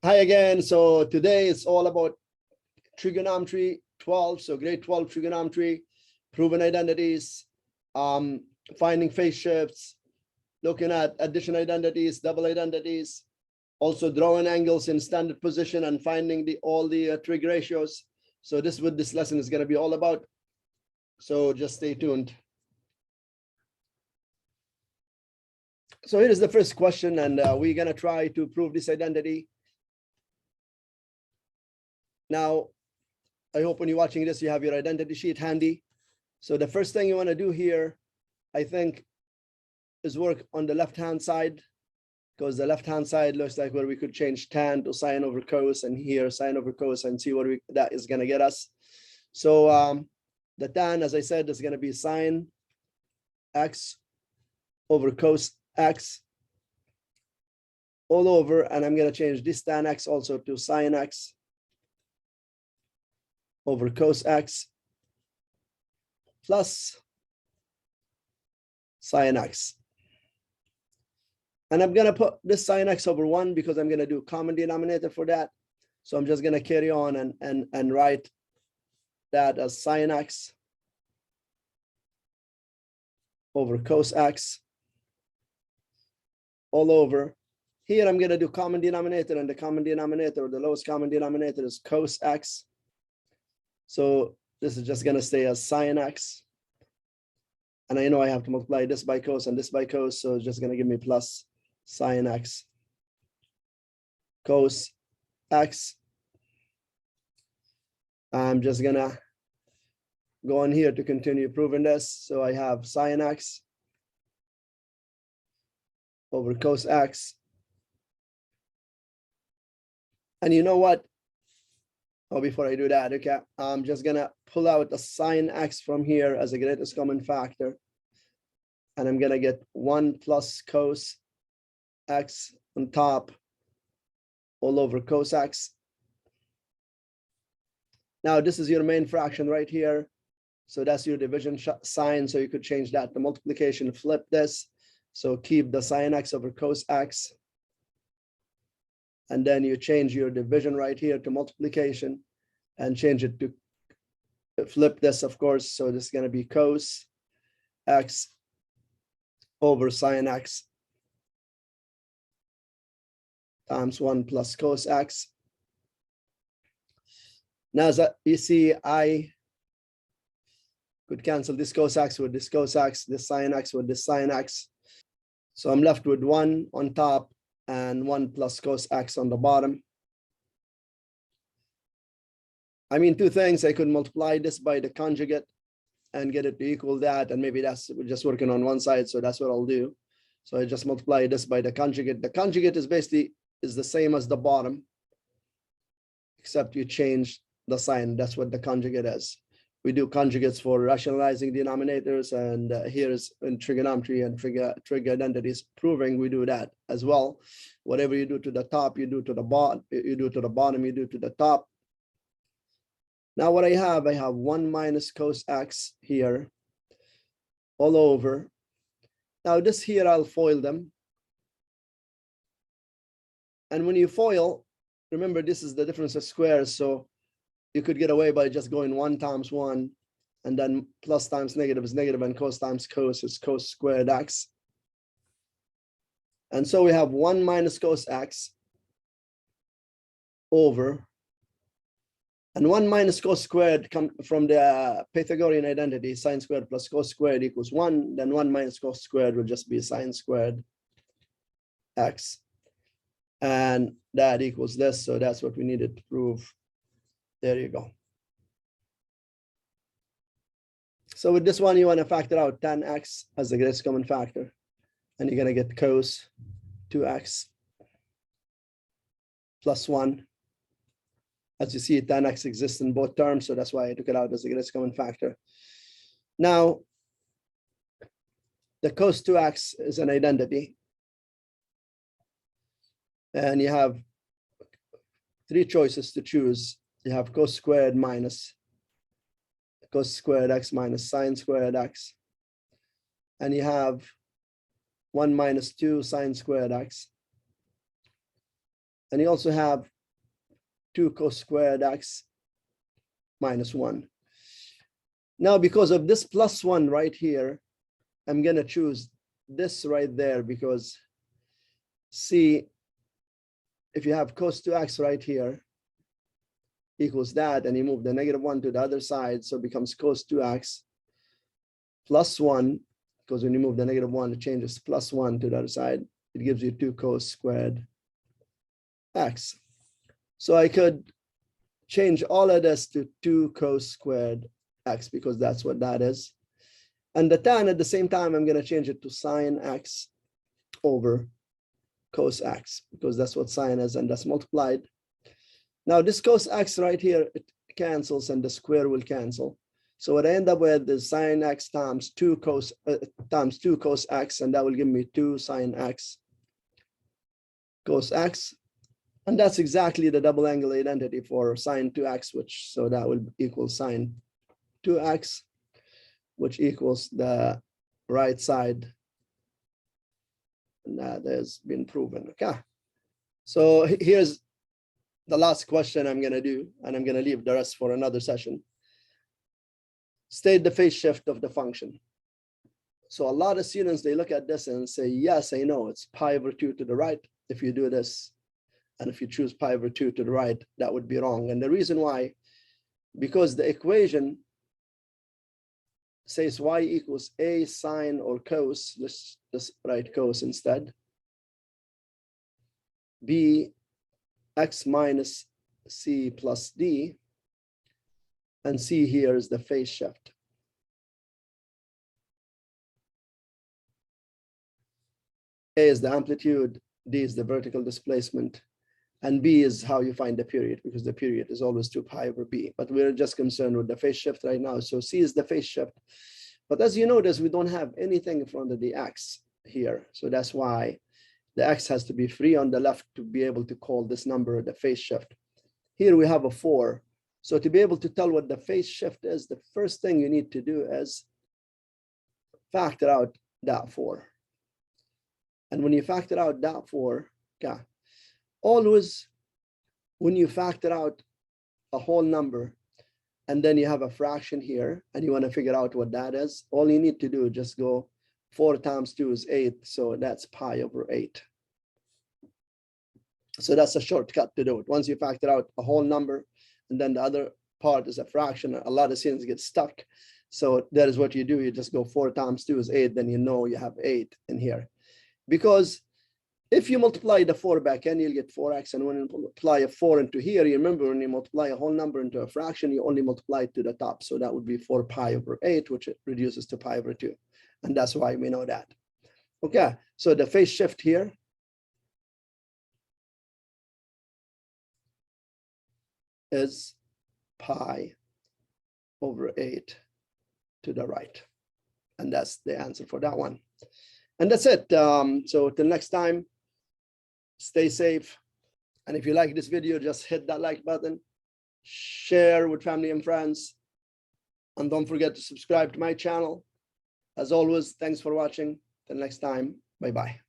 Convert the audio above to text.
Hi again. So today it's all about trigonometry 12. So grade 12 trigonometry, proven identities, finding phase shifts, looking at addition identities, double identities, also drawing angles in standard position and finding all the trig ratios. So this is what this lesson is going to be all about. So just stay tuned. So here is the first question, and we're going to try to prove this identity. Now, I hope when you're watching this, you have your identity sheet handy. So the first thing you want to do here, I think, is work on the left-hand side, because the left-hand side looks like where we could change tan to sine over cos, and here sine over cos, and see what that is going to get us. So the tan, as I said, is going to be sine x over cos x all over, and I'm going to change this tan x also to sine x over cos x plus sine x. And I'm going to put this sine x over 1 because I'm going to do common denominator for that. So I'm just going to carry on and write that as sine x over cos x all over. Here I'm going to do common denominator, and the common denominator, or the lowest common denominator, is cos x. So this is just going to stay as sine x. And I know I have to multiply this by cos and this by cos, so it's just going to give me plus sine x cos x. I'm just going to go on here to continue proving this. So I have sine x over cos x. And you know what? Oh, before I do that, okay, I'm just going to pull out the sine x from here as the greatest common factor. And I'm going to get 1 plus cos x on top all over cos x. Now, this is your main fraction right here. So that's your division sign. So you could change that to multiplication, flip this. So keep the sine x over cos x. And then you change your division right here to multiplication and change it to flip this, of course. So this is going to be cos x over sine x times 1 plus cos x. Now, as you see, I could cancel this cos x with this cos x, this sine x with this sine x. So I'm left with 1 on top and 1 plus cos x on the bottom. I mean, two things. I could multiply this by the conjugate and get it to equal that, and maybe that's just working on one side, so that's what I'll do. So I just multiply this by the conjugate. The conjugate is basically the same as the bottom, except you change the sign. That's what the conjugate is. We do conjugates for rationalizing denominators, and here's in trigonometry and trig identities proving we do that as well. Whatever you do to the top, you do to the bottom, you do to the bottom, you do to the top. Now what I have 1 minus cos x here all over. Now this here, I'll FOIL them. And when you FOIL, remember this is the difference of squares. So you could get away by just going 1 times 1, and then plus times negative is negative, and cos times cos is cos squared x. And so we have 1 minus cos x over, and 1 minus cos squared come from the Pythagorean identity, sine squared plus cos squared equals 1. Then 1 minus cos squared will just be sine squared x. And that equals this. So that's what we needed to prove. There you go. So with this one, you want to factor out tan x as the greatest common factor. And you're going to get cos 2x plus 1. As you see, tan x exists in both terms, so that's why I took it out as the greatest common factor. Now, the cos 2x is an identity. And you have 3 choices to choose. You have cos squared minus cos squared x minus sine squared x. And you have 1 minus 2 sine squared x. And you also have 2 cos squared x minus 1. Now, because of this plus 1 right here, I'm going to choose this right there because see, if you have cos 2x right here equals that, and you move the -1 to the other side, so it becomes cos 2x plus 1, because when you move the -1, it changes to plus 1 to the other side. It gives you 2 cos squared x. So I could change all of this to 2 cos squared x because that's what that is. And the tan at the same time, I'm going to change it to sine x over cos x because that's what sine is, and that's multiplied. Now this cos x right here, it cancels and the square will cancel. So what I end up with is sine x times 2 cos x, and that will give me 2 sine x cos x. And that's exactly the double angle identity for sine 2x, which, so that will equal sine 2x, which equals the right side. And that has been proven. Okay. So here's the last question I'm going to do, and I'm going to leave the rest for another session. State the phase shift of the function. So a lot of students, they look at this and say, yes, I know it's pi over 2 to the right if you do this. And if you choose pi over 2 to the right, that would be wrong. And the reason why, because the equation says y equals a sine or cos, let's write cos instead, b x minus c plus d, and c here is the phase shift. A is the amplitude, d is the vertical displacement, and b is how you find the period, because the period is always 2 pi over b. But we're just concerned with the phase shift right now. So c is the phase shift. But as you notice, we don't have anything in front of the x here. So that's why the x has to be free on the left to be able to call this number the phase shift. Here we have a 4. So to be able to tell what the phase shift is, the first thing you need to do is factor out that 4. And when you factor out that 4, okay, always when you factor out a whole number and then you have a fraction here and you want to figure out what that is, all you need to do is just go 4 times 2 is 8. So that's pi over 8. So that's a shortcut to do it. Once you factor out a whole number and then the other part is a fraction, a lot of students get stuck. So that is what you do. You just go 4 times 2 is 8. Then you know you have 8 in here. Because if you multiply the 4 back in, you'll get 4x. And when you multiply a 4 into here, you remember when you multiply a whole number into a fraction, you only multiply it to the top. So that would be 4 pi over 8, which reduces to pi over 2. And that's why we know that. Okay, so the phase shift here is pi over 8 to the right. And that's the answer for that one. And that's it. So till next time, stay safe. And if you like this video, just hit that like button, share with family and friends, and don't forget to subscribe to my channel. As always, thanks for watching. Till next time, bye-bye.